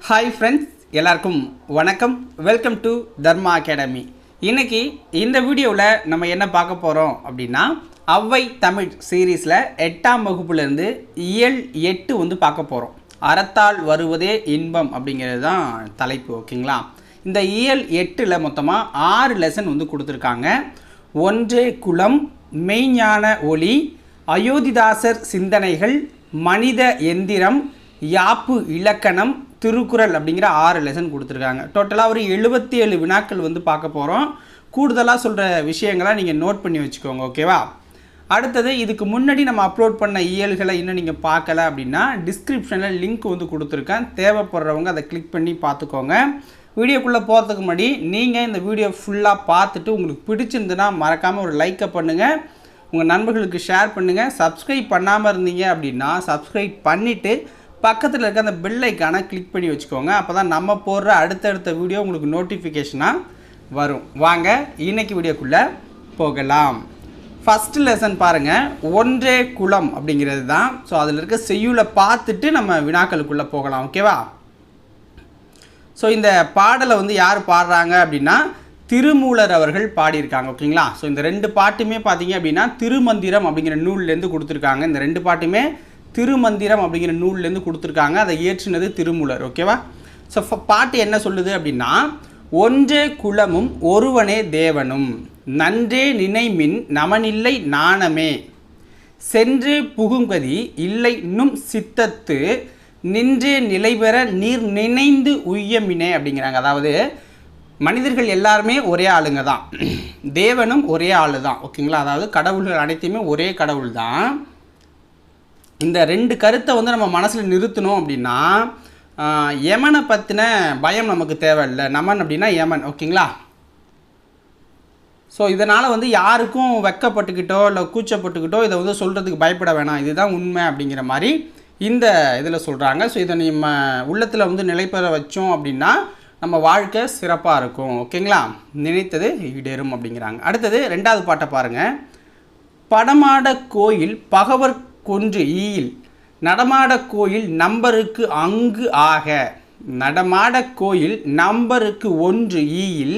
Hi friends, எல்லாருக்கும் வணக்கம். Welcome to Dharma academy. இன்றைக்கி இந்த வீடியோவில் நம்ம என்ன பார்க்க போகிறோம் அப்படின்னா, அவ்வை தமிழ் சீரீஸில் 8ஆம் வகுப்புலேருந்து இயல் 8 பார்க்க போகிறோம். அறத்தால் வருவதே இன்பம் அப்படிங்கிறது தான் தலைப்பு. ஓகேங்களா? இந்த இயல் 8 மொத்தமாக 6 லெசன் கொடுத்துருக்காங்க. ஒன்றே குலம், மெய்ஞான ஒளி, அயோத்திதாசர் சிந்தனைகள், மனித எந்திரம், யாப்பு இலக்கணம், திருக்குறள் அப்படிங்கிற 6 லெசன் கொடுத்துருக்காங்க. டோட்டலாக ஒரு 77 வினாக்கள் பார்க்க போகிறோம். கூடுதலாக சொல்கிற விஷயங்களை நீங்கள் நோட் பண்ணி வச்சுக்கோங்க. ஓகேவா? அடுத்தது, இதுக்கு முன்னாடி நம்ம அப்லோட் பண்ண இயல்களை இன்னும் நீங்கள் பார்க்கல அப்படின்னா டிஸ்கிரிப்ஷனில் லிங்க் கொடுத்துருக்கேன். தேவைப்படுறவங்க அதை கிளிக் பண்ணி பார்த்துக்கோங்க. வீடியோக்குள்ளே போகிறதுக்கு முன்னாடி நீங்கள் இந்த வீடியோ ஃபுல்லாக பார்த்துட்டு உங்களுக்கு பிடிச்சிருந்துன்னா மறக்காமல் ஒரு லைக்கை பண்ணுங்கள், உங்கள் நண்பர்களுக்கு ஷேர் பண்ணுங்கள். சப்ஸ்கிரைப் பண்ணாமல் இருந்தீங்க அப்படின்னா சப்ஸ்கிரைப் பண்ணிவிட்டு பக்கத்தில் இருக்க அந்த பெல் ஐக்கானை கிளிக் பண்ணி வச்சுக்கோங்க. அப்போ தான் நம்ம போடுற அடுத்தடுத்த வீடியோ உங்களுக்கு நோட்டிஃபிகேஷனாக வரும். வாங்க இன்றைக்கி வீடியோக்குள்ளே போகலாம். ஃபஸ்ட்டு லெசன் பாருங்கள், ஒன்றே குலம் அப்படிங்கிறது தான். ஸோ அதில் இருக்க செய்யுளை பார்த்துட்டு நம்ம வினாக்களுக்குள்ளே போகலாம். ஓகேவா? ஸோ இந்த பாடலை யார் பாடுறாங்க அப்படின்னா திருமூலர் அவர்கள் பாடியிருக்காங்க. ஓகேங்களா? ஸோ இந்த 2 பாட்டுமே பார்த்தீங்க அப்படின்னா திருமந்திரம் அப்படிங்கிற நூல்லேருந்து கொடுத்துருக்காங்க. இந்த 2 பாட்டுமே திருமந்திரம் அப்படிங்கிற நூல்லேருந்து கொடுத்துருக்காங்க. அதை இயற்றினது திருமூலர். ஓகேவா? ஸோ பாட்டு என்ன சொல்லுது அப்படின்னா, ஒன்றே குலமும் ஒருவனே தேவனும், நன்றே நினைமின் நமனில்லை நாணமே, சென்றே புகுங்கதி இல்லை இன்னும் சித்தத்து, நின்றே நிலைபெற நீர் நினைந்து உய்யமினே அப்படிங்கிறாங்க. அதாவது மனிதர்கள் எல்லாருமே ஒரே ஆளுங்க தான், தேவனும் ஒரே ஆளு தான். ஓகேங்களா? அதாவது கடவுள்கள் அனைத்தையுமே ஒரே கடவுள் தான். இந்த 2 கருத்தை நம்ம மனசில் நிறுத்தணும் அப்படின்னா யமனை பற்றின பயம் நமக்கு தேவையில்லை. நமன் அப்படின்னா யமன். ஓகேங்களா? ஸோ இதனால் யாருக்கும் வெக்கப்பட்டுக்கிட்டோ இல்லை கூச்சப்பட்டுக்கிட்டோ இதை சொல்கிறதுக்கு பயப்பட வேணாம், இதுதான் உண்மை அப்படிங்கிற மாதிரி இந்த இதில் சொல்கிறாங்க. ஸோ இதை நம்ம உள்ளத்தில் நிலைபெற வச்சோம் அப்படின்னா நம்ம வாழ்க்கை சிறப்பாக இருக்கும். ஓகேங்களா? நினைத்தது ஈடேறும் அப்படிங்கிறாங்க. அடுத்தது 2வது பாட்டை பாருங்கள். படமாட கோயில் பகவர் கொன்று ஈயில், நடமாட கோயில் நம்பருக்கு அங்கு ஆக, நடமாட கோயில் நம்பருக்கு 1 ஈயில்,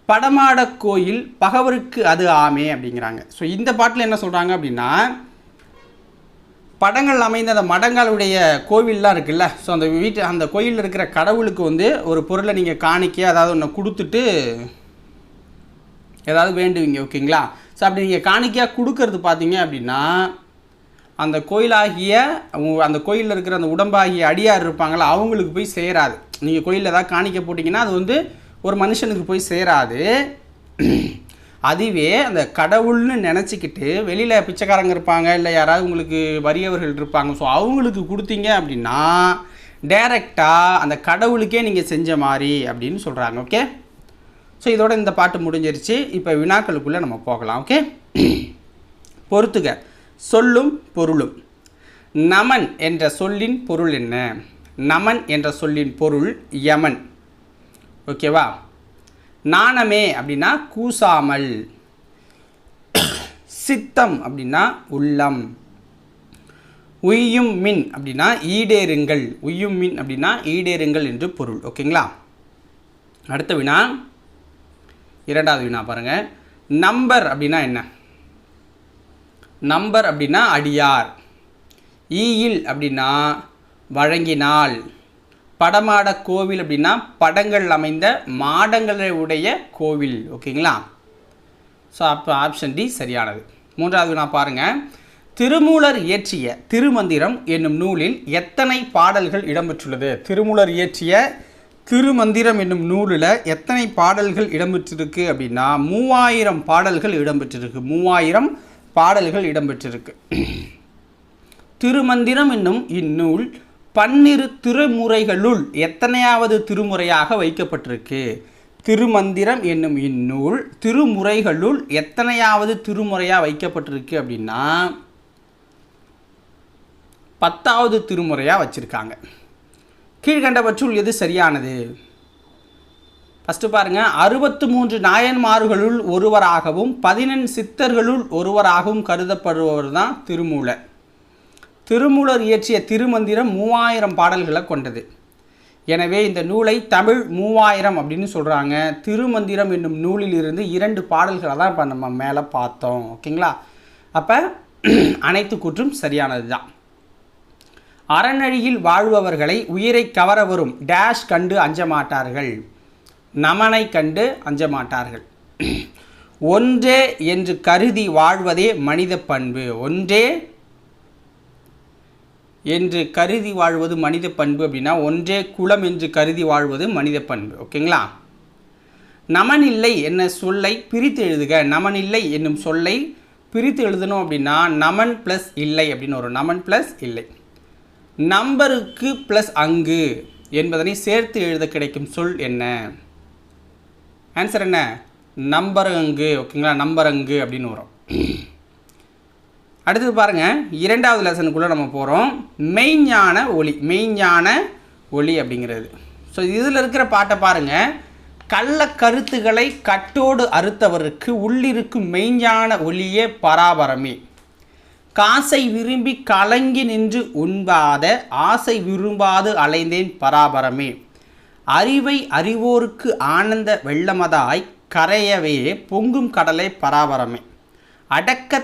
படமாட கோயில் பகவருக்கு அது ஆமே அப்படிங்கிறாங்க. ஸோ இந்த பாட்டில் என்ன சொல்கிறாங்க அப்படின்னா, படங்கள் அமைந்த அந்த மடங்களுடைய கோவில்லாம் இருக்குல்ல, ஸோ அந்த அந்த கோயிலில் இருக்கிற கடவுளுக்கு ஒரு பொருளை நீங்கள் காணிக்க அதாவது ஒன்று கொடுத்துட்டு ஏதாவது வேண்டுவீங்க. ஓகேங்களா? ஸோ அப்படி நீங்கள் காணிக்கையாக கொடுக்கறது பார்த்தீங்க அப்படின்னா அந்த கோயிலாகிய அந்த கோயிலில் இருக்கிற அந்த உடம்பாகிய அடியார் இருப்பாங்களா, அவங்களுக்கு போய் சேராது. நீங்கள் கோயிலில் ஏதாவது காணிக்க போட்டிங்கன்னா அது ஒரு மனுஷனுக்கு போய் சேராது. அதுவே அந்த கடவுள்னு நினச்சிக்கிட்டு வெளியில் பிச்சைக்காரங்க இருப்பாங்க, இல்லை யாராவது உங்களுக்கு வறியவர்கள் இருப்பாங்க, ஸோ அவங்களுக்கு கொடுத்தீங்க அப்படின்னா டைரெக்டாக அந்த கடவுளுக்கே நீங்கள் செஞ்ச மாதிரி அப்படின்னு சொல்கிறாங்க. ஓகே? ஸோ இதோட இந்த பாட்டு முடிஞ்சிருச்சு. இப்போ வினாக்களுக்குள்ளே நம்ம போகலாம். ஓகே? பொறுத்துக. சொல்லும் பொருளும். நமன் என்ற சொல்லின் பொருள் என்ன? நமன் என்ற சொல்லின் பொருள் யமன். ஓகேவா? நாணமே அப்படின்னா கூசாமல், சித்தம் அப்படின்னா உள்ளம், உய்யும் மின் அப்படின்னா ஈடேறுங்கள், உய்யும் மின் அப்படின்னா ஈடேறுங்கள் என்று பொருள். ஓகேங்களா? அடுத்த வினா, 2வது வினா பாருங்கள். நம்பர் அப்படின்னா என்ன? நம்பர் அப்படின்னா அடியார், ஈயில் அப்படின்னா வழங்கினால், படமாட கோவில் அப்படின்னா படங்கள் அமைந்த மாடங்களுடைய கோவில். ஓகேங்களா? ஸோ அப்போ ஆப்ஷன் டி சரியானது. 3வது வினா பாருங்கள். திருமூலர் இயற்றிய திருமந்திரம் என்னும் நூலில் எத்தனை பாடல்கள் இடம்பெற்றுள்ளது? திருமூலர் இயற்றிய திருமந்திரம் என்னும் நூலில் எத்தனை பாடல்கள் இடம்பெற்றிருக்கு அப்படின்னா 3000 பாடல்கள் இடம்பெற்றிருக்கு. 3000 பாடல்கள் இடம்பெற்றிருக்கு. திருமந்திரம் என்னும் இந்நூல் 12 திருமுறைகளுள் எத்தனையாவது திருமுறையாக வைக்கப்பட்டிருக்கு? திருமந்திரம் என்னும் இந்நூல் திருமுறைகளுள் எத்தனையாவது திருமுறையாக வைக்கப்பட்டிருக்கு அப்படின்னா 10வது திருமுறையாக வச்சுருக்காங்க. கீழ்கண்டவற்றுள் எது சரியானது? ஃபஸ்ட்டு பாருங்கள். 63 நாயன்மார்களுள் ஒருவராகவும் 14 சித்தர்களுள் ஒருவராகவும் கருதப்படுபவர் தான் திருமூலர். திருமூலர் இயற்றிய திருமந்திரம் 3000 பாடல்களை கொண்டது. எனவே இந்த நூலை தமிழ் 3000 அப்படின்னு சொல்கிறாங்க. திருமந்திரம் என்னும் நூலில் இருந்து 2 பாடல்களை தான் இப்போ நம்ம மேலே பார்த்தோம். ஓகேங்களா? அப்போ அனைத்து கூற்றும் சரியானது தான். அறநழியில் வாழ்பவர்களை உயிரை கவர வரும் டேஷ் கண்டு அஞ்ச மாட்டார்கள். நமனை கண்டு அஞ்ச மாட்டார்கள். ஒன்றே என்று கருதி வாழ்வதே மனித பண்பு. ஒன்றே என்று கருதி வாழ்வது மனித பண்பு அப்படின்னா ஒன்றே குலம் என்று கருதி வாழ்வது மனித பண்பு. ஓகேங்களா? நமனில்லை என்ன சொல்லை பிரித்து எழுதுக. நமனில்லை என்னும் சொல்லை பிரித்து எழுதணும் அப்படின்னா நமன் ப்ளஸ் இல்லை அப்படின்னு வரும். நமன் ப்ளஸ் இல்லை. நம்பருக்கு ப்ளஸ் அங்கு என்பதனை சேர்த்து எழுத கிடைக்கும் சொல் என்ன? ஆன்சர் என்ன? நம்பரங்கு. ஓகேங்களா? நம்பரங்கு அப்படின்னு வரும். அடுத்தது பாருங்கள், 2வது லெசனுக்குள்ளே நம்ம போகிறோம். மெய்ஞான ஒளி. மெய்ஞான ஒளி அப்படிங்கிறது. ஸோ இதில் இருக்கிற பாட்டை பாருங்கள். கள்ள கருத்துக்களை கட்டோடு அறுத்தவருக்கு உள்ளிருக்கும் மெய்ஞான ஒளியே பராபரமே. காசை விரும்பி கலங்கி நின்று உண்பாத ஆசை விரும்பாது அலைந்தேன் பராபரமே. அறிவை அறிவோருக்கு ஆனந்த வெள்ளமதாய் கரையவே பொங்கும் கடலை பராபரமே. அடக்க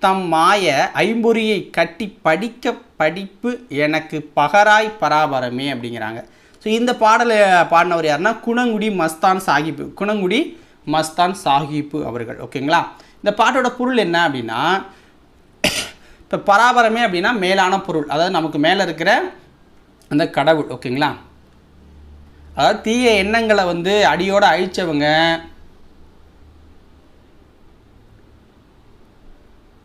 தம் மாய ஐம்பொறியை கட்டி படிக்க படிப்பு எனக்கு பகராய் பராபரமே அப்படிங்கிறாங்க. ஸோ இந்த பாடலை பாடினவர் யாருன்னா குணங்குடி மஸ்தான் சாஹிப்பு. குணங்குடி மஸ்தான் சாஹிப்பு அவர்கள். ஓகேங்களா? இந்த பாட்டோட பொருள் என்ன அப்படின்னா, இப்போ பராபரமே அப்படின்னா மேலான பொருள், அதாவது நமக்கு மேலே இருக்கிற அந்த கடவுள். ஓகேங்களா? அதாவது தீய எண்ணங்களை வந்து அடியோடு அழித்தவங்க,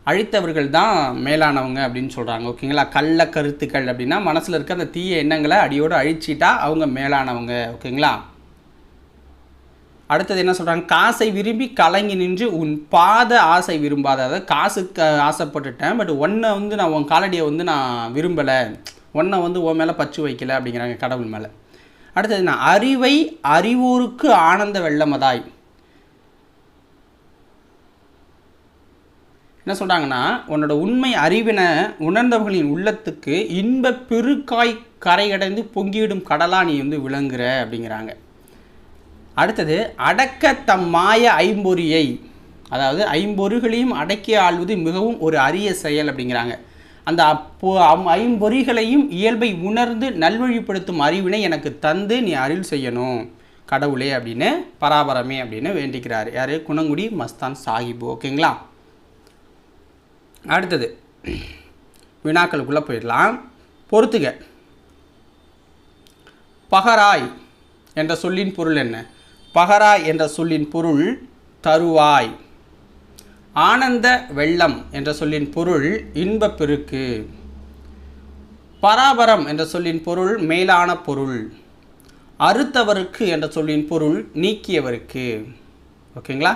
அழித்தவர்கள் தான் மேலானவங்க அப்படின்னு சொல்கிறாங்க. ஓகேங்களா? கள்ள கருத்துக்கள் அப்படின்னா மனசில் இருக்க அந்த தீய எண்ணங்களை அடியோடு அழிச்சிட்டா அவங்க மேலானவங்க. ஓகேங்களா? அடுத்தது என்ன சொல்கிறாங்க? காசை விரும்பி கலங்கி நின்று உன் பாத ஆசை விரும்பாத. அதாவது காசுக்கு ஆசைப்பட்டுட்டேன், பட் ஒன்றை வந்து நான் உன் காலடியை வந்து நான் விரும்பலை, ஒன்றை வந்து உன் மேலே பற்று வைக்கலை அப்படிங்கிறாங்க கடவுள் மேலே. அடுத்தது என்ன? அறிவை அறிவோருக்கு ஆனந்த வெள்ளமதாய். என்ன சொல்கிறாங்கன்னா, உன்னோட உண்மை அறிவினை உணர்ந்தவர்களின் உள்ளத்துக்கு இன்ப பெருக்காய் கரையடைந்து பொங்கிவிடும் கடலா நீ வந்து விளங்குற அப்படிங்கிறாங்க. அடுத்தது அடக்க தம் மாய ஐம்பொறியை, அதாவது ஐம்பொறிகளையும் அடக்கி ஆள்வது மிகவும் ஒரு அரிய செயல் அப்படிங்கிறாங்க. அந்த ஐம்பொறிகளையும் இயல்பை உணர்ந்து நல்வழிப்படுத்தும் அறிவினை எனக்கு தந்து நீ அருள் செய்யணும் கடவுளே அப்படின்னு பராபரமே அப்படின்னு வேண்டிக்கிறார். யார்? குணங்குடி மஸ்தான் சாஹிப்பு. ஓகேங்களா? அடுத்தது வினாக்களுக்குள்ளே போயிடலாம். பொறுத்துக. பகராய் என்ற சொல்லின் பொருள் என்ன? பகராய் என்ற சொல்லின் பொருள் தருவாய். ஆனந்த வெள்ளம் என்ற சொல்லின் பொருள் இன்பப் பெருக்கு. பராபரம் என்ற சொல்லின் பொருள் மேலான பொருள். அறுத்தவருக்கு என்ற சொல்லின் பொருள் நீக்கியவருக்கு. ஓகேங்களா?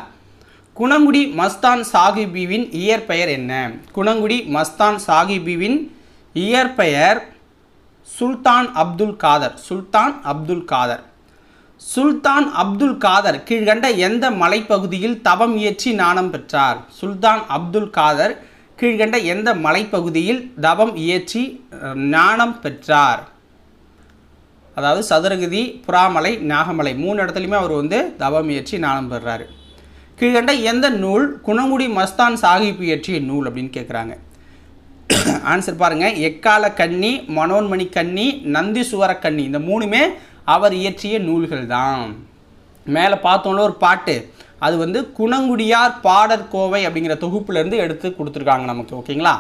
குணங்குடி மஸ்தான் சாஹிபிவின் இயற்பெயர் என்ன? குணங்குடி மஸ்தான் சாஹிபிவின் இயற்பெயர் சுல்தான் அப்துல் காதர். சுல்தான் அப்துல் காதர். சுல்தான் அப்துல் காதர் கீழ்கண்ட எந்த மலைப்பகுதியில் தவம் இயற்றி ஞானம் பெற்றார்? சுல்தான் அப்துல் காதர் கீழ்கண்ட எந்த மலைப்பகுதியில் தவம் இயற்றி ஞானம் பெற்றார்? அதாவது சதுரகிரி, புறாமலை, நாகமலை 3 இடத்துலையுமே அவர் வந்து தவம் இயற்றி ஞானம் பெறுறாரு. கீழ்கண்ட எந்த நூல் குணங்குடி மஸ்தான் சாஹிப் இயற்றிய நூல் அப்படின்னு கேட்குறாங்க. ஆன்சர் பாருங்கள். எக்கால கன்னி, மனோன்மணி கன்னி, நந்திசுவர கன்னி, இந்த 3மே அவர் இயற்றிய நூல்கள் தான். மேலே பார்த்தோம்ல ஒரு பாட்டு, அது வந்து குணங்குடியார் பாடற் கோவை அப்படிங்கிற தொகுப்புலேருந்து எடுத்து கொடுத்துருக்காங்க நமக்கு. ஓகேங்களா?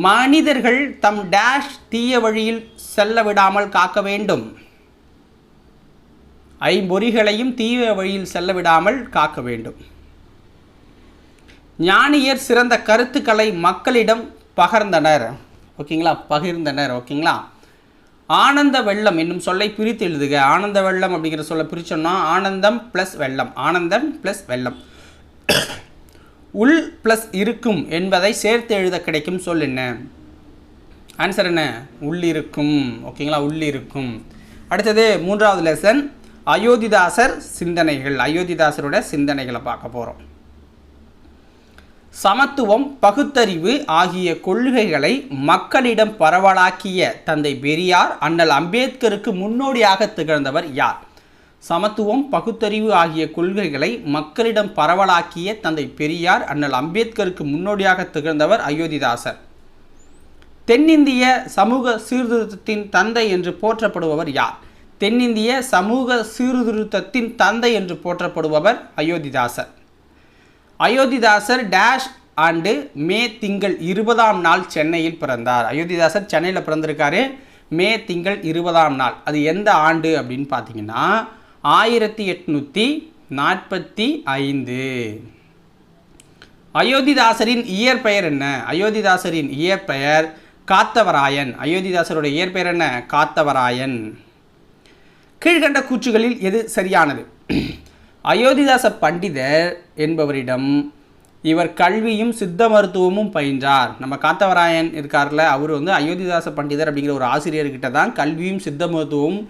மனிதர்கள் தம் டேஷ் தீய வழியில் செல்ல விடாமல் காக்க வேண்டும். ஐம்பொறிகளையும் தீய வழியில் செல்ல விடாமல் காக்க வேண்டும். ஞானியர் சிறந்த கருத்துக்களை மக்களிடம் பகர்ந்தனர். ஓகேங்களா? பகிர்ந்தனர். ஓகேங்களா? ஆனந்த வெள்ளம் என்னும் சொல்லை பிரித்து எழுதுக. ஆனந்த வெள்ளம் அப்படிங்கிற சொல்லை பிரித்தோம்னா ஆனந்தம் ப்ளஸ் வெள்ளம். ஆனந்தம் ப்ளஸ் வெள்ளம். உள் ப்ளஸ் இருக்கும் என்பதை சேர்த்து எழுத கிடைக்கும் சொல் என்ன? ஆன்சர் என்ன? உள்ளிருக்கும். ஓகேங்களா? உள்ளிருக்கும். அடுத்தது 3வது லெசன் அயோத்திதாசர் சிந்தனைகள். அயோத்திதாசரோட சிந்தனைகளை பார்க்க போகிறோம். சமத்துவம், பகுத்தறிவு ஆகிய கொள்கைகளை மக்களிடம் பரவலாக்கிய தந்தை பெரியார் அண்ணல் அம்பேத்கருக்கு முன்னோடியாக திகழ்ந்தவர் யார்? சமத்துவம், பகுத்தறிவு ஆகிய கொள்கைகளை மக்களிடம் பரவலாக்கிய தந்தை பெரியார் அண்ணல் அம்பேத்கருக்கு முன்னோடியாக திகழ்ந்தவர் அயோத்திதாசர். தென்னிந்திய சமூக சீர்திருத்தத்தின் தந்தை என்று போற்றப்படுபவர் யார்? தென்னிந்திய சமூக சீர்திருத்தத்தின் தந்தை என்று போற்றப்படுபவர் அயோத்திதாசர். அயோத்திதாசர் டேஷ் ஆண்டு மே திங்கள் 20ஆம் நாள் சென்னையில் பிறந்தார். அயோத்திதாசர் சென்னையில் பிறந்திருக்காரு. மே திங்கள் 20ஆம் நாள். அது எந்த ஆண்டு அப்படின்னு பார்த்தீங்கன்னா 1845. அயோத்திதாசரின் இயற்பெயர் என்ன? அயோத்திதாசரின் இயற்பெயர் காத்தவராயன். அயோத்திதாசருடைய இயற்பெயர் என்ன? காத்தவராயன். கீழ்கண்ட கூற்றுகளில் எது சரியானது? அயோத்திதாச பண்டிதர் என்பவரிடம் இவர் கல்வியும் சித்த மருத்துவமும் பயின்றார். நம்ம காத்தவராயன் இருக்கார்ல, அவர் அயோத்திதாச பண்டிதர் அப்படிங்கிற ஒரு ஆசிரியர்கிட்ட தான் கல்வியும் சித்த மருத்துவமும்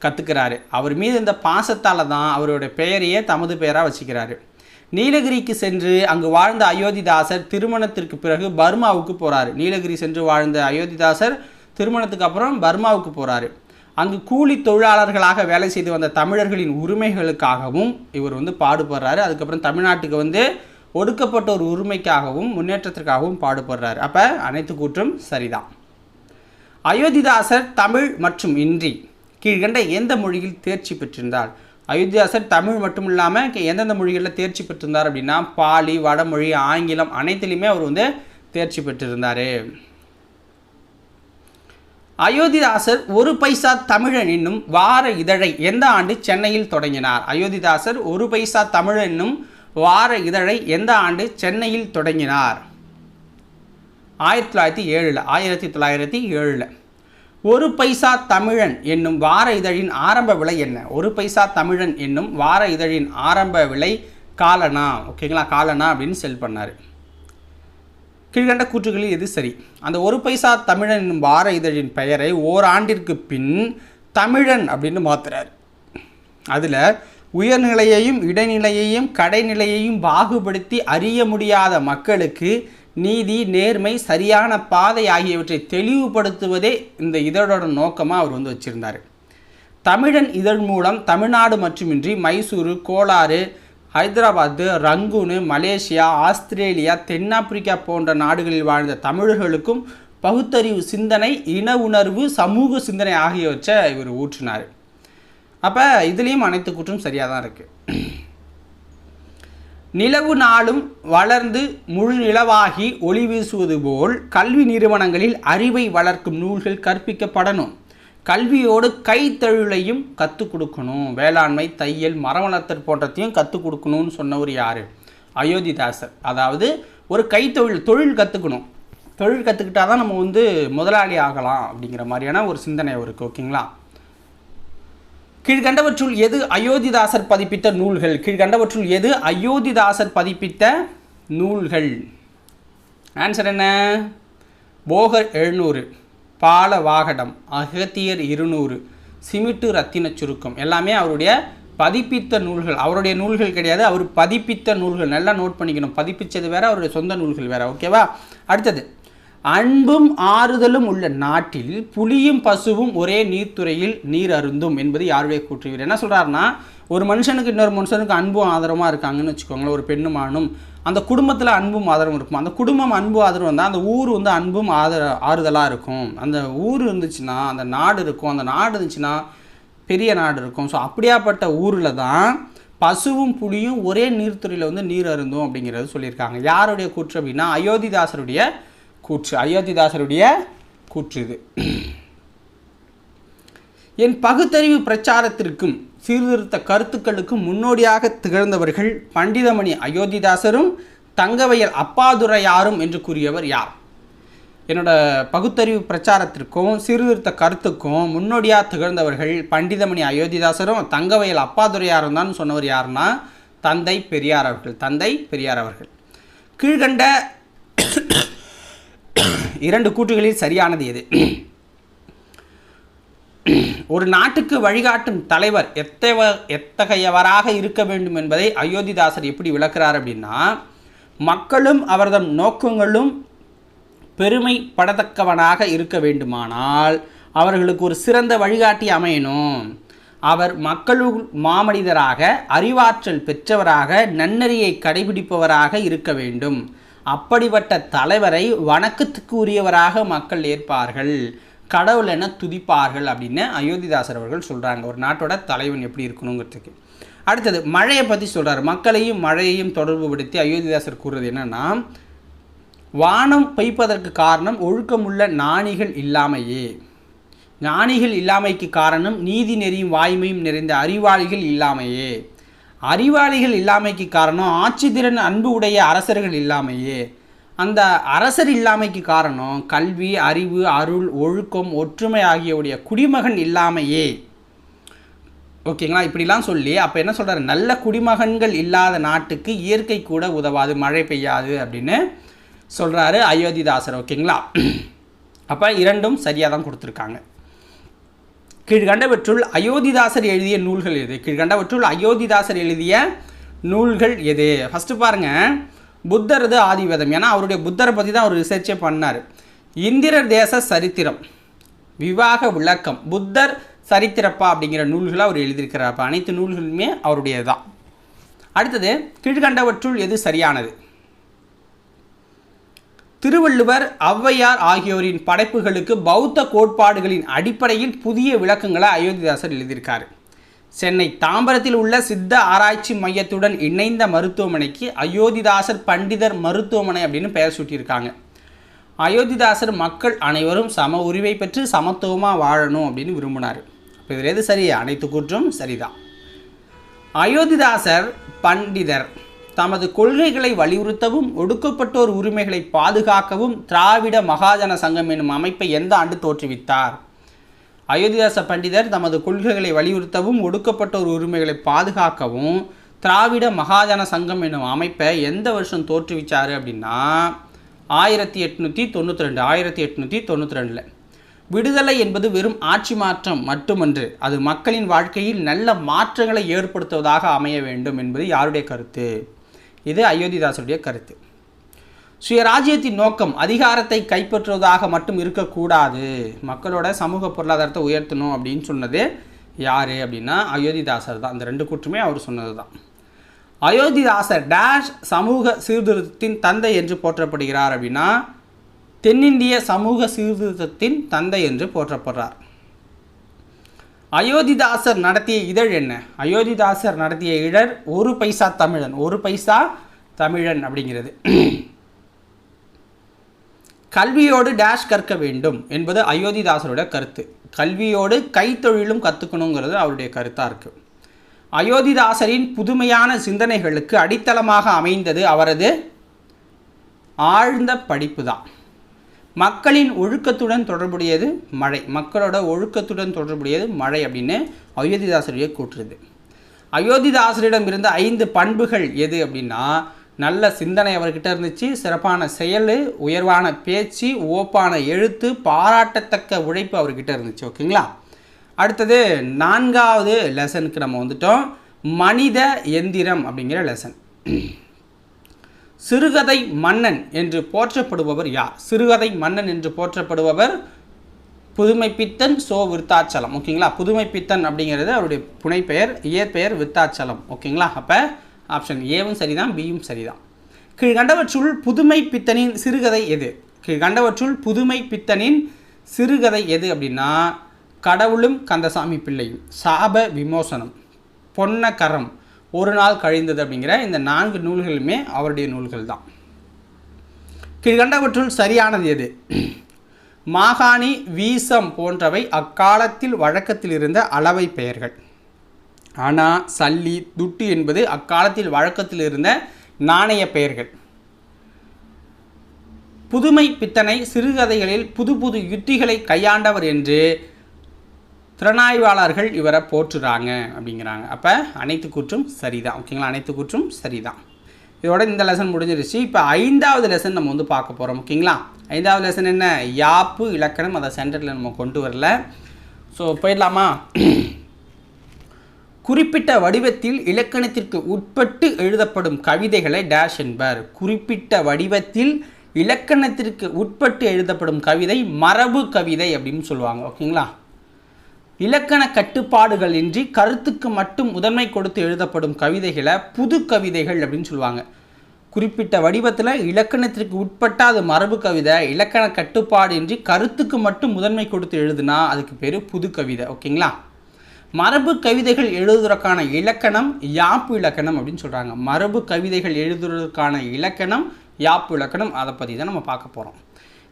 கற்றுக்கிறாரு. அவர் மீது இந்த பாசத்தால் தான் அவருடைய பெயரையே தமது பெயராக வச்சுக்கிறாரு. நீலகிரிக்கு சென்று அங்கு வாழ்ந்த அயோத்திதாசர் திருமணத்திற்கு பிறகு பர்மாவுக்கு போகிறாரு. நீலகிரி சென்று வாழ்ந்த அயோத்திதாசர் திருமணத்துக்கு அப்புறம் பர்மாவுக்கு போகிறாரு. அங்கு கூலி தொழிலாளர்களாக வேலை செய்து வந்த தமிழர்களின் உரிமைகளுக்காகவும் இவர் பாடுபடுறாரு. அதுக்கப்புறம் தமிழ்நாட்டுக்கு ஒடுக்கப்பட்ட ஒரு உரிமைக்காகவும் முன்னேற்றத்திற்காகவும் பாடுபடுறாரு. அப்போ அனைத்து கூற்றும் சரிதான். அயோத்திதாசர் தமிழ் மற்றும் இன்றி கீழ்கண்ட எந்த மொழியில் தேர்ச்சி பெற்றிருந்தார்? அயோத்திதாசர் தமிழ் மட்டும் இல்லாமல் எந்தெந்த மொழிகளில் தேர்ச்சி பெற்றிருந்தார் அப்படின்னா பாலி, வடமொழி, ஆங்கிலம் அனைத்திலுமே அவர் தேர்ச்சி பெற்றிருந்தார். அயோத்திதாசர் ஒரு பைசா தமிழன் என்னும் வார இதழை எந்த ஆண்டு சென்னையில் தொடங்கினார்? அயோத்திதாசர் ஒரு பைசா தமிழன் என்னும் வார இதழை எந்த ஆண்டு சென்னையில் தொடங்கினார்? 1907. ஒரு பைசா தமிழன் என்னும் வார இதழின் ஆரம்ப விலை என்ன? ஒரு பைசா தமிழன் என்னும் வார இதழின் ஆரம்ப விலை காலனா. ஓகேங்களா, காலனா அப்படின்னு செல் பண்ணார். கீழ்கண்ட கூற்றுகளில் எது சரி? அந்த ஒரு பைசா தமிழன் என்னும் வார இதழின் பெயரை ஓராண்டிற்கு பின் தமிழன் அப்படின்னு மாற்றுறார். அதில் உயர்நிலையையும் இடைநிலையையும் கடைநிலையையும் பாகுபடுத்தி அறிய முடியாத மக்களுக்கு நீதி, நேர்மை, சரியான பாதை ஆகியவற்றை தெளிவுபடுத்துவதே இந்த இதழோட நோக்கமாக அவர் வச்சுருந்தார். தமிழன் இதழ் மூலம் தமிழ்நாடு மட்டுமின்றி மைசூரு, கோலாறு, ஹைதராபாத்து, ரங்கூனு, மலேசியா, ஆஸ்திரேலியா, தென்னாப்பிரிக்கா போன்ற நாடுகளில் வாழ்ந்த தமிழர்களுக்கும் பகுத்தறிவு சிந்தனை, இன உணர்வு, சமூக சிந்தனை ஆகியவற்றை இவர் ஊற்றினார். அப்போ இதுலேயும் அனைத்து கூற்றும் சரியாக தான் இருக்குது. நிலவு நாளும் வளர்ந்து முழு நிலவாகி ஒளி வீசுவது போல் கல்வி நிறுவனங்களில் அறிவை வளர்க்கும் நூல்கள் கற்பிக்கப்படணும். கல்வியோடு கைத்தொழிலையும் கற்றுக் கொடுக்கணும். வேளாண்மை, தையல், மரம் வளர்த்தல் போன்றதையும் கற்றுக் கொடுக்கணும்னு சொன்னவர் யார்? அயோத்திதாசர். அதாவது ஒரு தொழில் கற்றுக்கணும். தொழில் கற்றுக்கிட்டா தான் நம்ம முதலாளி ஆகலாம் அப்படிங்கிற மாதிரியான ஒரு சிந்தனை அவருக்கு. ஓகேங்களா. கீழ்கண்டவற்றுள் எது அயோத்திதாசர் பதிப்பித்த நூல்கள்? கீழ்கண்டவற்றுள் எது அயோத்திதாசர் பதிப்பித்த நூல்கள்? ஆன்சர் என்ன? போகர் 700, பால வாகடம், அகத்தியர் 200, சிமிட்டு ரத்தின சுருக்கம் எல்லாமே அவருடைய பதிப்பித்த நூல்கள். அவருடைய நூல்கள் கிடையாது, அவர் பதிப்பித்த நூல்கள். நல்லா நோட் பண்ணிக்கணும். பதிப்பித்தது வேறு, அவருடைய சொந்த நூல்கள் வேறு. ஓகேவா. அடுத்தது, அன்பும் ஆறுதலும் உள்ள நாட்டில் புலியும் பசுவும் ஒரே நீர்த்துறையில் நீர் அருந்தும் என்பது யாருடைய கூற்று? இவர் என்ன சொல்கிறாருன்னா, ஒரு மனுஷனுக்கு இன்னொரு மனுஷனுக்கு அன்பும் ஆதரமாக இருக்காங்கன்னு வச்சுக்கோங்களேன். ஒரு பெண்ணும் ஆணும், அந்த குடும்பத்தில் அன்பும் ஆதரவும் இருக்கும். அந்த குடும்பம் அன்பு ஆதரவு வந்தால் அந்த ஊர் அன்பும் ஆறுதலாக இருக்கும். அந்த ஊர் இருந்துச்சுன்னா அந்த நாடு இருக்கும். அந்த நாடு இருந்துச்சுன்னா பெரிய நாடு இருக்கும். ஸோ அப்படியாப்பட்ட ஊரில் தான் பசுவும் புலியும் ஒரே நீர்த்துறையில் நீர் அருந்தும் அப்படிங்கிறது சொல்லியிருக்காங்க. யாருடைய கூற்று அப்படின்னா அயோத்திதாசருடைய கூற்று. அயோத்திதாசருடைய கூற்று இது. என் பகுத்தறிவு பிரச்சாரத்திற்கும் சீர்திருத்த கருத்துக்களுக்கும் முன்னோடியாக திகழ்ந்தவர்கள் பண்டிதமணி அயோத்திதாசரும் தங்கவயல் அப்பாதுரையாரும் என்று கூறியவர் யார்? என்னோட பகுத்தறிவு பிரச்சாரத்திற்கும் சீர்திருத்த கருத்துக்கும் முன்னோடியாக திகழ்ந்தவர்கள் பண்டிதமணி அயோத்திதாசரும் தங்கவயல் அப்பாதுரையாரும் தான் சொன்னவர் யாருன்னா தந்தை பெரியார் அவர்கள். தந்தை பெரியார் அவர்கள். கீழ்கண்ட இரண்டு கூற்றுகளில் சரியானது எது? ஒரு நாட்டுக்கு வழிகாட்டும் தலைவர் எத்தகையவராக இருக்க வேண்டும் என்பதை அயோத்திதாசர் எப்படி விளக்குறார் அப்படின்னா, மக்களும் அவர்தம் நோக்கங்களும் பெருமைப்படத்தக்கவனாக இருக்க வேண்டுமானால் அவர்களுக்கு ஒரு சிறந்த வழிகாட்டி அமையணும். அவர் மக்களுள் மாமனிதராக, அறிவாற்றல் பெற்றவராக, நன்னறியை கடைபிடிப்பவராக இருக்க வேண்டும். அப்படிப்பட்ட தலைவரை வணக்கத்துக்கு உரியவராக மக்கள் ஏற்பார்கள், கடவுள் என துதிப்பார்கள் அப்படின்னு அயோத்திதாசர் அவர்கள் சொல்கிறாங்க. ஒரு நாட்டோட தலைவன் எப்படி இருக்கணுங்கிறதுக்கு. அடுத்தது மழையை பற்றி சொல்கிறார். மக்களையும் மழையையும் தொடர்பு படுத்தி அயோத்திதாசர் கூறுறது என்னென்னா, வானம் பெய்ப்பதற்கு காரணம் ஒழுக்கமுள்ள ஞானிகள் இல்லாமையே. ஞானிகள் இல்லாமைக்கு காரணம் நீதி நெறியும் வாய்மையும் நிறைந்த அறிவாளிகள் இல்லாமையே. அறிவாளிகள் இல்லாமைக்கு காரணம் ஆட்சி திறன் அன்பு உடைய அரசர்கள் இல்லாமையே. அந்த அரசர் இல்லாமைக்கு காரணம் கல்வி, அறிவு, அருள், ஒழுக்கம், ஒற்றுமை ஆகியவுடைய குடிமகன் இல்லாமையே. ஓகேங்களா? இப்படிலாம் சொல்லி அப்போ என்ன சொல்கிறார், நல்ல குடிமகன்கள் இல்லாத நாட்டுக்கு இயற்கை கூட உதவாது, மழை பெய்யாது அப்படின்னு சொல்கிறாரு அயோத்திதாசர். ஓகேங்களா? அப்போ இரண்டும் சரியாக தான் கொடுத்துருக்காங்க. கீழ்கண்டவற்றுள் அயோத்திதாசர் எழுதிய நூல்கள் எது? கீழ்கண்டவற்றுள் அயோத்திதாசர் எழுதிய நூல்கள் எது? ஃபஸ்ட்டு பாருங்கள், புத்தரது ஆதிவேதம். ஏன்னா அவருடைய புத்தரை பற்றி தான் அவர் ரிசர்ச்சே பண்ணார். இந்திரர் தேச சரித்திரம், விவாக விளக்கம், புத்தர் சரித்திரப்பா அப்படிங்கிற நூல்களை அவர் எழுதியிருக்கிறார். அப்போ அனைத்து நூல்களுமே அவருடையது தான். அடுத்தது, கீழ்கண்டவற்றுள் எது சரியானது? திருவள்ளுவர், ஔவையார் ஆகியோரின் படைப்புகளுக்கு பௌத்த கோட்பாடுகளின் அடிப்படையில் புதிய விளக்கங்களை அயோத்திதாசர் எழுதியிருக்கார். சென்னை தாம்பரத்தில் உள்ள சித்த ஆராய்ச்சி மையத்துடன் இணைந்த மருத்துவமனைக்கு அயோத்திதாசர் பண்டிதர் மருத்துவமனை அப்படின்னு பெயர் சூட்டியிருக்காங்க. அயோத்திதாசர் மக்கள் அனைவரும் சம உரிமை பெற்று சமத்துவமாக வாழணும் அப்படின்னு விரும்பினார். இப்போ இதில் எது சரி? அனைத்து கூற்றும் சரிதான். அயோத்திதாசர் பண்டிதர் தமது கொள்கைகளை வலியுறுத்தவும் ஒடுக்கப்பட்டோர் உரிமைகளை பாதுகாக்கவும் திராவிட மகாஜன சங்கம் என்னும் அமைப்பை எந்த ஆண்டு தோற்றுவித்தார்? அயோத்திதாச பண்டிதர் தமது கொள்கைகளை வலியுறுத்தவும் ஒடுக்கப்பட்டோர் உரிமைகளை பாதுகாக்கவும் திராவிட மகாஜன சங்கம் என்னும் அமைப்பை எந்த வருஷம் தோற்றுவிச்சார் அப்படின்னா 1892. 1892. விடுதலை என்பது வெறும் ஆட்சி மாற்றம் மட்டுமன்று, அது மக்களின் வாழ்க்கையில் நல்ல மாற்றங்களை ஏற்படுத்துவதாக அமைய வேண்டும் என்பது யாருடைய கருத்து? இது அயோத்திதாசருடைய கருத்து. சுயராஜ்யத்தின் நோக்கம் அதிகாரத்தை கைப்பற்றுவதாக மட்டும் இருக்கக்கூடாது, மக்களோட சமூக பொருளாதாரத்தை உயர்த்தணும் அப்படின்னு சொன்னது யார் அப்படின்னா அயோத்திதாசர் தான். அந்த ரெண்டு கூற்றுமே அவர் சொன்னது தான். அயோத்திதாசர் டேஷ் சமூக சீர்திருத்தத்தின் தந்தை என்று போற்றப்படுகிறார் அப்படின்னா தென்னிந்திய சமூக சீர்திருத்தத்தின் தந்தை என்று போற்றப்படுறார். அயோத்திதாசர் நடத்திய இதழ் என்ன? அயோத்திதாசர் நடத்திய இதழ் ஒரு பைசா தமிழன். ஒரு பைசா தமிழன் அப்படிங்கிறது. கல்வியோடு டேஷ் கற்க வேண்டும் என்பது அயோத்திதாசருடைய கருத்து. கல்வியோடு கைத்தொழிலும் கற்றுக்கணுங்கிறது அவருடைய கருத்தாக இருக்குது. அயோத்திதாசரின் புதுமையான சிந்தனைகளுக்கு அடித்தளமாக அமைந்தது அவரது ஆழ்ந்த படிப்பு தான். மக்களின் ஒழுக்கத்துடன் தொடர்புடையது மழை. மக்களோட ஒழுக்கத்துடன் தொடர்புடையது மழை அப்படின்னு அயோத்திதாசருடைய கூற்றுது. அயோத்திதாசரிடம் இருந்த 5 பண்புகள் எது அப்படின்னா நல்ல சிந்தனை அவர்கிட்ட இருந்துச்சு, சிறப்பான செயல், உயர்வான பேச்சு, ஓப்பான எழுத்து, பாராட்டத்தக்க உழைப்பு அவர்கிட்ட இருந்துச்சு. ஓகேங்களா? அடுத்தது 4வது லெசனுக்கு நம்ம வந்துட்டோம். மனித எந்திரம் அப்படிங்கிற லெசன். சிறுகதை மன்னன் என்று போற்றப்படுபவர் யார்? சிறுகதை மன்னன் என்று போற்றப்படுபவர் புதுமைப்பித்தன் சோ விருத்தாச்சலம். ஓகேங்களா? புதுமைப்பித்தன் அப்படிங்கிறது அவருடைய புனைப்பெயர், இயற்பெயர் விருத்தாச்சலம். ஓகேங்களா? அப்போ ஆப்ஷன் ஏவும் சரிதான், பியும் சரிதான். கீழ்கண்டவற்றுள் புதுமைப்பித்தனின் சிறுகதை எது? கீழ்கண்டவற்றுள் புதுமைப்பித்தனின் சிறுகதை எது அப்படின்னா கடவுளும் கந்தசாமி பிள்ளையும், சாப விமோசனம், பொன்னகரம், ஒரு நாள் கழிந்தது அப்படிங்கிற இந்த 4 நூல்களுமே அவருடைய நூல்கள் தான். கீழ்கண்டவற்றுள் சரியானது எது? மாகாணி, வீசம் போன்றவை அக்காலத்தில் வழக்கத்தில் இருந்த அளவை பெயர்கள். அணா, சல்லி, துட்டு என்பது அக்காலத்தில் வழக்கத்தில் இருந்த நாணய பெயர்கள். புதுமை பித்தனை சிறுகதைகளில் புது புது யுத்திகளை கையாண்டவர் என்று திறனாய்வாளர்கள் இவரை போற்றுறாங்க அப்படிங்கிறாங்க. அப்போ அனைத்து கூற்றும் சரிதான். ஓகேங்களா? அனைத்து கூற்றும் சரிதான். இதோட இந்த லெசன் முடிஞ்சிருச்சு. இப்போ 5வது லெசன் நம்ம வந்து பார்க்க போகிறோம். ஓகேங்களா? 5வது லெசன் என்ன? யாப்பு இலக்கணம். அதை சென்டரில் நம்ம கொண்டு வரல. ஸோ போயிடலாமா? குறிப்பிட்ட வடிவத்தில் இலக்கணத்திற்கு உட்பட்டு எழுதப்படும் கவிதைகளை டேஷ் என்பர். குறிப்பிட்ட வடிவத்தில் இலக்கணத்திற்கு உட்பட்டு எழுதப்படும் கவிதை மரபு கவிதை அப்படின்னு சொல்லுவாங்க. ஓகேங்களா? இலக்கண கட்டுப்பாடுகள் இன்றி கருத்துக்கு மட்டும் முதன்மை கொடுத்து எழுதப்படும் கவிதைகளை புது கவிதைகள் அப்படின்னு சொல்லுவாங்க. குறிப்பிட்ட வடிவத்தில் இலக்கணத்திற்கு உட்பட்ட அது மரபு கவிதை, இலக்கண கட்டுப்பாடு இன்றி கருத்துக்கு மட்டும் முதன்மை கொடுத்து எழுதுனா அதுக்கு பேர் புது கவிதை. ஓகேங்களா? மரபு கவிதைகள் எழுதுவதற்கான இலக்கணம் யாப்பு இலக்கணம் அப்படின்னு சொல்கிறாங்க. மரபு கவிதைகள் எழுதுவதற்கான இலக்கணம் யாப்பு இலக்கணம். அதை பற்றி தான் நம்ம பார்க்க போகிறோம்.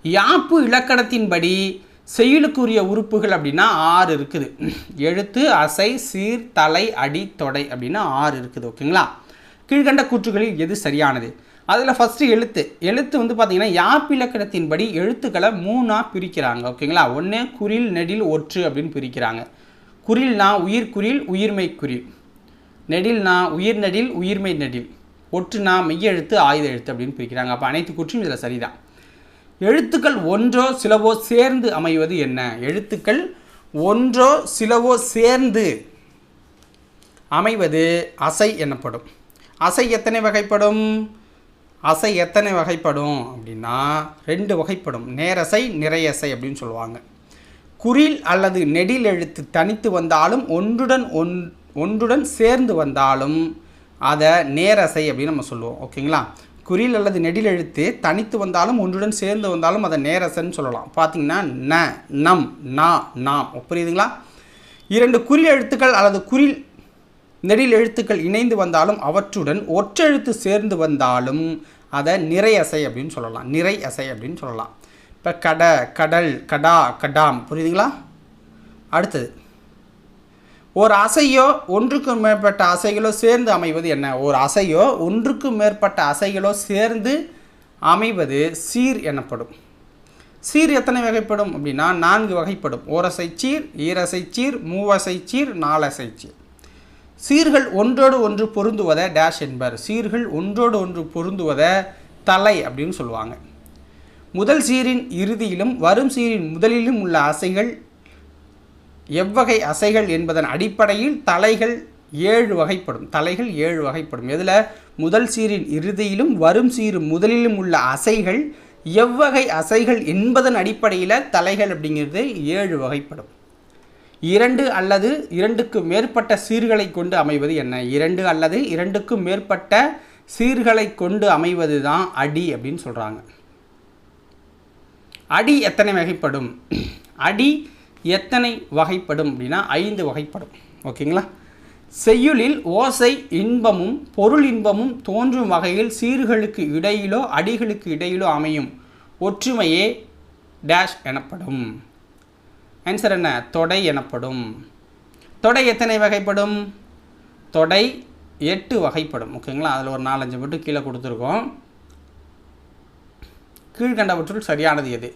யாப்பு இலக்கணத்தின்படி செய்யுளுக்குரிய உறுப்புகள் அப்படின்னா 6 இருக்குது. எழுத்து, அசை, சீர், தலை, அடி, தொடை அப்படின்னா 6 இருக்குது. ஓகேங்களா? கீழ்கண்ட கூற்றுகளில் எது சரியானது? அதில் ஃபஸ்ட்டு எழுத்து வந்து பார்த்திங்கன்னா யாப்பு இலக்கணத்தின்படி எழுத்துக்களை 3ஆக பிரிக்கிறாங்க. ஓகேங்களா? ஒன்று குறில், நெடில், ஒற்று அப்படின்னு பிரிக்கிறாங்க. குறில்னா உயிர்குறில், உயிர்மை குறில். நெடில்னா உயிர் நெடில், உயிர்மை நெடில். ஒற்றுனா மெய்யெழுத்து, ஆயுத எழுத்து அப்படின்னு பிரிக்கிறாங்க. அப்போ அனைத்து கூற்றும் இதில் சரிதான். எழுத்துக்கள் ஒன்றோ சிலவோ சேர்ந்து அமைவது என்ன? எழுத்துக்கள் ஒன்றோ சிலவோ சேர்ந்து அமைவது அசை எனப்படும். அசை எத்தனை வகைப்படும்? அசை எத்தனை வகைப்படும் அப்படின்னா 2 வகைப்படும். நேரசை, நிறையசை அப்படின்னு சொல்லுவாங்க. குறில் அல்லது நெடில் எழுத்து தனித்து வந்தாலும் ஒன்றுடன் சேர்ந்து வந்தாலும் அதை நேரசை அப்படின்னு நம்ம சொல்லுவோம். ஓகேங்களா? குறில் அல்லது நெடில் எழுத்து தனித்து வந்தாலும் ஒன்றுடன் சேர்ந்து வந்தாலும் அதை நேரசைன்னு சொல்லலாம். பார்த்தீங்கன்னா ந, நம், நா, நாம். புரியுதுங்களா? 2 குறில் எழுத்துக்கள் அல்லது குறில் நெடில் எழுத்துக்கள் இணைந்து வந்தாலும் அவற்றுடன் ஒற்றெழுத்து சேர்ந்து வந்தாலும் அதை நிறையசை அப்படின்னு சொல்லலாம். நிறை அசை அப்படின்னு சொல்லலாம். இப்போ கட, கடல், கடா, கடாம். புரியுதுங்களா? அடுத்தது ஒரு அசையோ ஒன்றுக்கு மேற்பட்ட அசைகளோ சேர்ந்து அமைவது என்ன? ஒரு அசையோ ஒன்றுக்கு மேற்பட்ட அசைகளோ சேர்ந்து அமைவது சீர் எனப்படும். சீர் எத்தனை வகைப்படும் அப்படின்னா 4 வகைப்படும். ஓரசை சீர், ஈரசை சீர், மூவசை சீர், நாலசை சீர். சீர்கள் ஒன்றோடு ஒன்று பொருந்துவதை டேஷ் என்பர். சீர்கள் ஒன்றோடு ஒன்று பொருந்துவதை தலை அப்படின்னு சொல்லுவாங்க. முதல் சீரின் இறுதியிலும் வரும் சீரின் முதலிலும் உள்ள அசைகள் எவ்வகை அசைகள் என்பதன் அடிப்படையில் தலைகள் 7 வகைப்படும். தலைகள் 7 வகைப்படும். இதில் முதல் சீரின் இறுதியிலும் வரும் சீர் முதலிலும் உள்ள அசைகள் எவ்வகை அசைகள் என்பதன் அடிப்படையில் தலைகள் அப்படிங்கிறது 7 வகைப்படும். 2 அல்லது 2க்கு மேற்பட்ட சீர்களை கொண்டு அமைவது என்ன? 2 அல்லது 2க்கு மேற்பட்ட சீர்களை கொண்டு அமைவது தான் அடி அப்படின்னு சொல்கிறாங்க. அடி எத்தனை வகைப்படும்? அடி எத்தனை வகைப்படும் அப்படின்னா 5 வகைப்படும். ஓகேங்களா? செய்யுளில் ஓசை இன்பமும் பொருள் இன்பமும் தோன்றும் வகையில் சீர்களுக்கு இடையிலோ அடிகளுக்கு இடையிலோ அமையும் ஒற்றுமையே டேஷ் எனப்படும். ஆன்சர் என்ன? தொடை எனப்படும். தொடை எத்தனை வகைப்படும்? தொடை 8 வகைப்படும். ஓகேங்களா? அதில் ஒரு 4-5 மட்டும் கீழே கொடுத்துருக்கோம். கீழ்கண்டவற்றுள் சரியானது எது?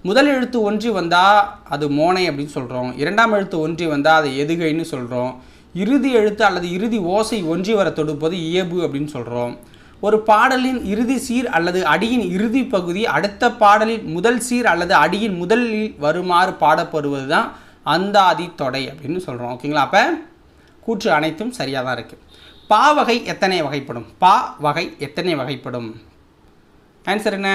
முதல் எழுத்து ஒன்றி வந்தால் அது மோனை அப்படின்னு சொல்கிறோம். 2ஆம் எழுத்து ஒன்றி வந்தால் அது எதுகைன்னு சொல்கிறோம். இறுதி எழுத்து அல்லது இறுதி ஓசை ஒன்றி வர தொடுப்பது இயல்பு அப்படின்னு சொல்கிறோம். ஒரு பாடலின் இறுதி சீர் அல்லது அடியின் இறுதி பகுதி அடுத்த பாடலின் முதல் சீர் அல்லது அடியின் முதலில் வருமாறு பாடப்படுவது தான் அந்தாதி தொடை அப்படின்னு சொல்கிறோம். ஓகேங்களா? அப்போ கூற்று அனைத்தும் சரியாக தான் இருக்குது. பா வகை எத்தனை வகைப்படும்? பா வகை எத்தனை வகைப்படும்? ஆன்சர் என்ன?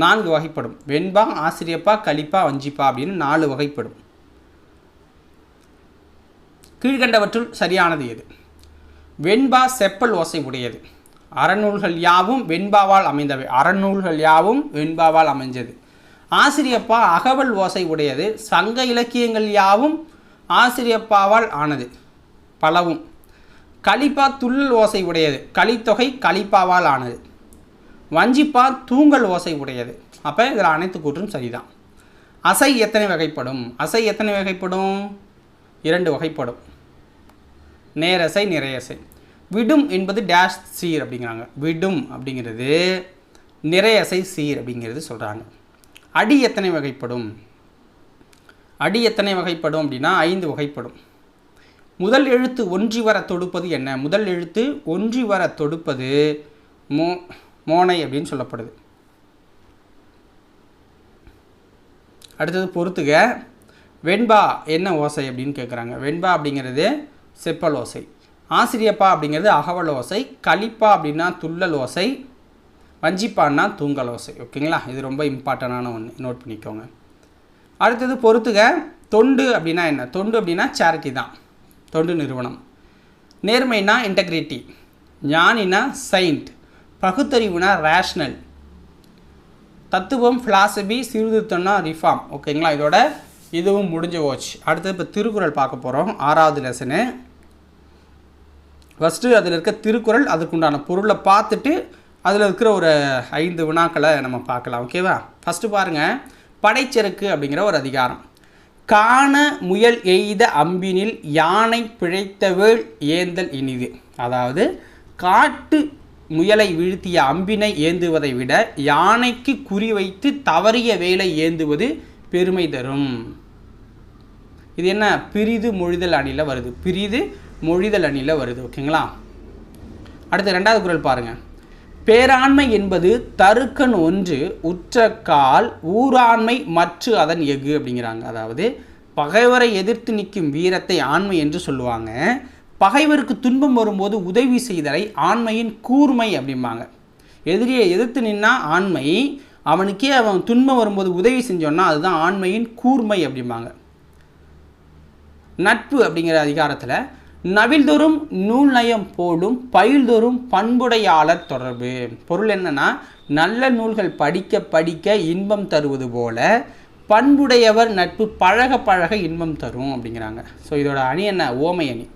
4 வகைப்படும். வெண்பா, ஆசிரியப்பா, கலிப்பா, வஞ்சிப்பா அப்படின்னு 4 வகைப்படும். கீழ்கண்டவற்றுள் சரியானது எது? வெண்பா செப்பல் ஓசை உடையது. அறநூல்கள் யாவும் வெண்பாவால் அமைந்தவை. அறநூல்கள் யாவும் வெண்பாவால் அமைஞ்சது. ஆசிரியப்பா அகவல் ஓசை உடையது. சங்க இலக்கியங்கள் யாவும் ஆசிரியப்பாவால் ஆனது பலவும். கலிப்பா துள்ளல் ஓசை உடையது. கலித்தொகை கலிப்பாவால் ஆனது. வஞ்சிப்பா தூங்கல் ஓசை உடையது. அப்போ இதில் அனைத்து கூற்றும் சரிதான். அசை எத்தனை வகைப்படும்? அசை எத்தனை வகைப்படும்? 2 வகைப்படும். நேரசை, நிறையசை. விடும் என்பது டேஷ் சீர் அப்படிங்கிறாங்க. விடும் அப்படிங்கிறது நிறையசை சீர் அப்படிங்கிறது சொல்கிறாங்க. அடி எத்தனை வகைப்படும்? அடி எத்தனை வகைப்படும் அப்படின்னா 5 வகைப்படும். முதல் எழுத்து ஒன்றி வர தொடுப்பது என்ன? முதல் எழுத்து ஒன்றி வர தொடுப்பது மோனை அப்படின்னு சொல்லப்படுது. அடுத்தது பொறுத்துக. வெண்பா என்ன ஓசை அப்படின்னு கேட்குறாங்க. வெண்பா அப்படிங்கிறது செப்பல் ஓசை. ஆசிரியப்பா அப்படிங்கிறது அகவல் ஓசை. கலிப்பா அப்படின்னா துள்ளல் ஓசை. வஞ்சிப்பான்னா தூங்கல் ஓசை. ஓகேங்களா, இது ரொம்ப இம்பார்ட்டண்டான ஒன்று, நோட் பண்ணிக்கோங்க. அடுத்தது பொறுத்துக. தொண்டு அப்படின்னா என்ன? தொண்டு அப்படின்னா சேரிட்டி தான், தொண்டு நிறுவனம். நேர்மைனா இன்டெகிரிட்டி. ஞானினா செயின்ட். பகுத்தறிவுனா ரேஷ்னல். தத்துவம் ஃபிலாசபி. சீர்திருத்தம்னா ரிஃபார்ம். ஓகேங்களா, இதோட இதுவும் முடிஞ்சு போச்சு. அடுத்தது இப்போ திருக்குறள் பார்க்க போகிறோம், 6வது லெசனு. ஃபஸ்ட்டு அதில் இருக்க திருக்குறள், அதுக்குண்டான பொருளை பார்த்துட்டு அதில் இருக்கிற ஒரு 5 வினாக்களை நம்ம பார்க்கலாம். ஓகேவா? ஃபஸ்ட்டு பாருங்கள், படைச்செருக்கு அப்படிங்கிற ஒரு அதிகாரம். காண முயல் எய்த அம்பினில் யானை பிழைத்தவேள் ஏந்தல் இனிது. அதாவது காட்டு முயலை வீழ்த்திய அம்பினை ஏந்துவதை விட யானைக்கு குறிவைத்து தவறிய வேலை ஏந்துவது பெருமை தரும். இது என்ன? பிரிது மொழிதல் அணியில் வருது. பிரிது மொழிதல் அணியில் வருது. ஓகேங்களா. அடுத்து 2வது குறள் பாருங்கள். பேராண்மை என்பது தருக்கன் ஒன்று உற்றக்கால் ஊராண்மை மற்ற அதன் எஃகு அப்படிங்கிறாங்க. அதாவது பகைவரை எதிர்த்து நிற்கும் வீரத்தை ஆண்மை என்று சொல்லுவாங்க. பகைவருக்கு துன்பம் வரும்போது உதவி செய்தலை ஆண்மையின் கூர்மை அப்படிம்பாங்க. எதிரியை எதிர்த்து நின்னா ஆண்மை, அவனுக்கே அவன் துன்பம் வரும்போது உதவி செஞ்சோன்னா அதுதான் ஆண்மையின் கூர்மை அப்படிம்பாங்க. நட்பு அப்படிங்கிற அதிகாரத்தில் நவில்தோறும் நூல் நயம் போலும் பயில்தோறும் பண்புடையாளர் தொடர்பு. பொருள் என்னன்னா, நல்ல நூல்கள் படிக்க படிக்க இன்பம் தருவது போல பண்புடையவர் நட்பு பழக பழக இன்பம் தரும் அப்படிங்கிறாங்க. ஸோ இதோட அணி என்ன? ஓமை அணி.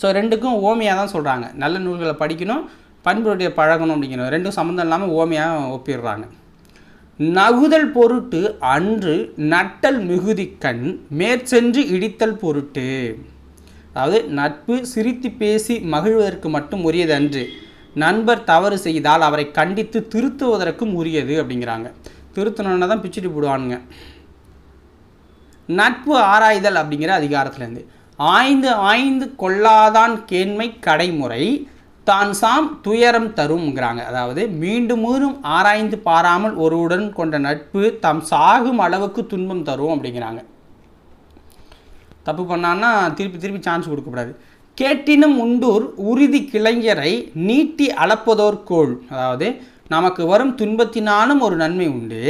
ஸோ ரெண்டுக்கும் ஓமையாக தான் சொல்கிறாங்க. நல்ல நூல்களை படிக்கணும், பண்புடைய பழகணும் அப்படிங்கிறோம். ரெண்டும் சம்மந்தம் இல்லாமல் ஓமையாக ஒப்பிடுறாங்க. நகுதல் பொருட்டு அன்று நட்டல் மிகுதிக்கண் மேற்சென்று இடித்தல் பொருட்டு. அதாவது நட்பு சிரித்து பேசி மகிழ்வதற்கு மட்டும் உரியது அன்று, நண்பர் தவறு செய்தால் அவரை கண்டித்து திருத்துவதற்கும் உரியது அப்படிங்கிறாங்க. திருத்தணுன்னா தான் பிச்சுட்டு போடுவானுங்க. நட்பு ஆராய்தல் அப்படிங்கிற அதிகாரத்துலேருந்து ஆய்ந்து ஆய்ந்து கொள்ளாதான் கேண்மை கடைமுறை தான் சாம் துயரம் தரும்ங்கிறாங்க. அதாவது மீண்டும் மீண்டும் ஆராய்ந்து பாராமல் ஒருவுடன் கொண்ட நட்பு தாம் சாகும் அளவுக்கு துன்பம் தரும் அப்படிங்கிறாங்க. தப்பு பண்ணான்னா திருப்பி திருப்பி சான்ஸ் கொடுக்கக்கூடாது. கேட்டினும் உண்டூர் உறுதி கிளைஞரை நீட்டி அளப்பதோர் கோள். அதாவது நமக்கு வரும் துன்பத்தினாலும் ஒரு நன்மை உண்டு,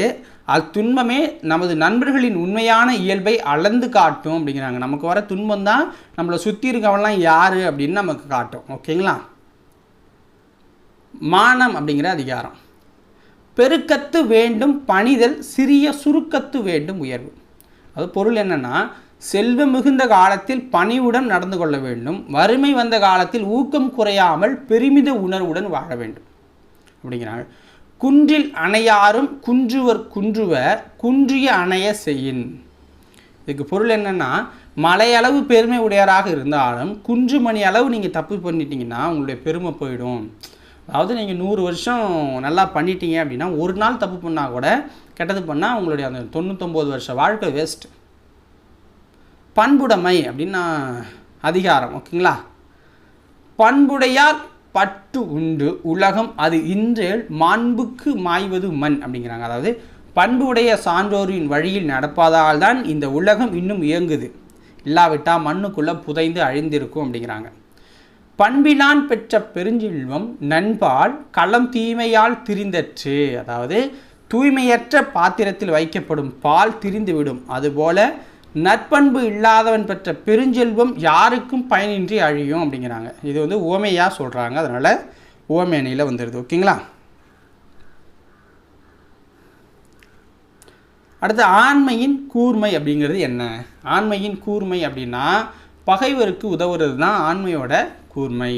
அது துன்பமே நமது நண்பர்களின் உண்மையான இயல்பை அளந்து காட்டும் அப்படிங்கிறாங்க. நமக்கு வர துன்பம் தான் நம்மளை சுற்றி இருக்கவெல்லாம் யார் அப்படின்னு நமக்கு காட்டும். ஓகேங்களா. மானம் அப்படிங்கிற அதிகாரம். பெருக்கத்து வேண்டும் பணிதல் சிறிய சுருக்கத்து வேண்டும் உயர்வு. அது பொருள் என்னன்னா, செல்வம் மிகுந்த காலத்தில் பணிவுடன் நடந்து கொள்ள வேண்டும், வறுமை வந்த காலத்தில் ஊக்கம் குறையாமல் பெருமித உணர்வுடன் வாழ வேண்டும் அப்படிங்கிறாங்க. குன்றில் அணையாரும் குன்றுவர் குன்றுவ குன்றிய அணைய செய்யின். இதுக்கு பொருள் என்னென்னா, மலையளவு பெருமை உடையராக இருந்தாலும் குன்று மணி அளவு நீங்கள் தப்பு பண்ணிட்டீங்கன்னா உங்களுடைய பெருமை போயிடும். அதாவது நீங்கள் 100 வருஷம் நல்லா பண்ணிட்டீங்க அப்படின்னா ஒரு நாள் தப்பு பண்ணால் கூட, கெட்டது பண்ணால் உங்களுடைய அந்த 99 வருஷ வாழ்க்கை வேஸ்ட். பண்புடைமை அப்படின்னா அதிகாரம். ஓகேங்களா. பண்புடையார் பட்டு உண்டு உலகம் அது இன்றேல் மாண்புக்கு மாய்வது மண் அப்படிங்கிறாங்க. அதாவது பண்பு உடைய சான்றோரின் வழியில் நடப்பதால் தான் இந்த உலகம் இன்னும் இயங்குது, இல்லாவிட்டால் மண்ணுக்குள்ளே புதைந்து அழிந்திருக்கும் அப்படிங்கிறாங்க. பண்பிலான் பெற்ற பெருஞ்செல்வம் நண்பால் களம் தீமையால் திரிந்தற்று. அதாவது தூய்மையற்ற பாத்திரத்தில் வைக்கப்படும் பால் திரிந்துவிடும், அதுபோல நற்பண்பு இல்லாதவன் பெற்ற பெருஞ்செல்வம் யாருக்கும் பயனின்றி அழியும் அப்படிங்கிறாங்க. இது வந்து ஓமையாக சொல்கிறாங்க, அதனால் ஓமை அணியில் வந்துடுது. ஓகேங்களா. அடுத்து ஆண்மையின் கூர்மை அப்படிங்கிறது என்ன? ஆண்மையின் கூர்மை அப்படின்னா பகைவருக்கு உதவுறது தான் ஆண்மையோட கூர்மை.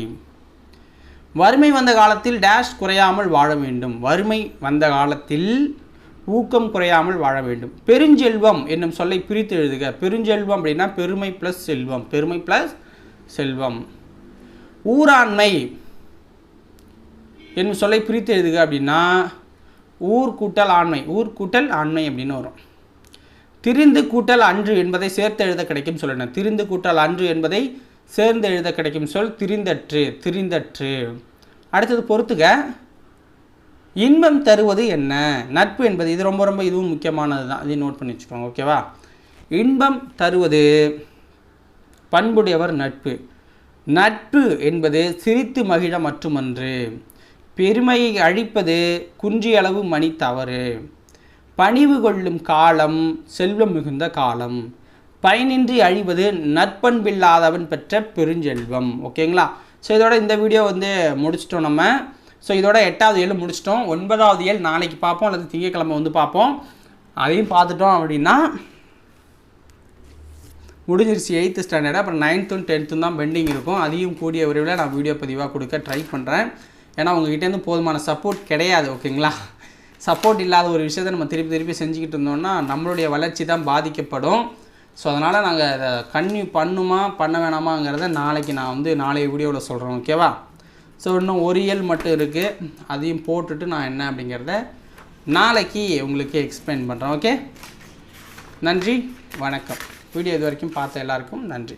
வறுமை வந்த காலத்தில் டேஷ் குறையாமல் வாழ வேண்டும். வறுமை வந்த காலத்தில் ஊக்கம் குறையாமல் வாழ வேண்டும். பெருஞ்செல்வம் என்னும் சொல்லை பிரித்து எழுதுக. பெருஞ்செல்வம் அப்படின்னா பெருமை ப்ளஸ் செல்வம், பெருமை ப்ளஸ் செல்வம். ஊராண்மை என்னும் சொல்லை பிரித்து எழுதுக அப்படின்னா ஊர் கூட்டல் ஆண்மை, ஊர் கூட்டல் ஆண்மை அப்படின்னு வரும். திரிந்து கூட்டல் அன்று என்பதை சேர்த்து எழுத கிடைக்கும் சொல் என்ன? திரிந்து கூட்டல் அன்று என்பதை சேர்ந்து எழுத கிடைக்கும் சொல் திரிந்தற்று, திரிந்தற்று. அடுத்தது பொறுத்துக. இன்பம் தருவது என்ன? நட்பு என்பது, இது ரொம்ப ரொம்ப இதுவும் முக்கியமானது தான், இதையும் நோட் பண்ணி வச்சுக்கோங்க. ஓகேவா. இன்பம் தருவது பண்புடையவர் நட்பு. நட்பு என்பது சிரித்து மகிழ மட்டுமன்று. பெருமையை அழிப்பது குன்றியளவு மணி தவறு. பணிவு கொள்ளும் காலம் செல்வம் மிகுந்த காலம். பயனின்றி அழிவது நற்பண்பில்லாதவன் பெற்ற பெருஞ்செல்வம். ஓகேங்களா? ஸோ இதோட இந்த வீடியோ வந்து முடிச்சிட்டோம் நம்ம. ஸோ இதோட 8வது இயல் முடிச்சிட்டோம். 9வது இயல் நாளைக்கு பார்ப்போம், அல்லது திங்கட்கிழமை வந்து பார்ப்போம். அதையும் பார்த்துட்டோம் அப்படின்னா முடிஞ்சிருச்சு 8th ஸ்டாண்டர்டு. அப்புறம் 9th 10th தான் பெண்டிங் இருக்கும். அதையும் கூடிய விரைவில் நான் வீடியோ பதிவாக கொடுக்க ட்ரை பண்ணுறேன். ஏன்னா உங்ககிட்டேருந்து போதுமான சப்போர்ட் கிடையாது. ஓகேங்களா? சப்போர்ட் இல்லாத ஒரு விஷயத்தை நம்ம திருப்பி செஞ்சுக்கிட்டு இருந்தோம்னா நம்மளுடைய வளர்ச்சி தான் பாதிக்கப்படும். ஸோ அதனால் நாங்கள் அதை கன்டினியூ பண்ண வேணாமாங்கிறத நாளைக்கு நான் வந்து நாளைய வீடியோவில் சொல்கிறேன். ஓகேவா? ஸோ இன்னும் ஒரு இயல் மட்டும் இருக்குது. அதையும் போட்டுட்டு நான் என்ன அப்படிங்கிறத நாளைக்கு உங்களுக்கு எக்ஸ்பிளைன் பண்ணுறேன். ஓகே, நன்றி, வணக்கம். வீடியோ இது வரைக்கும் பார்த்த எல்லாருக்கும் நன்றி.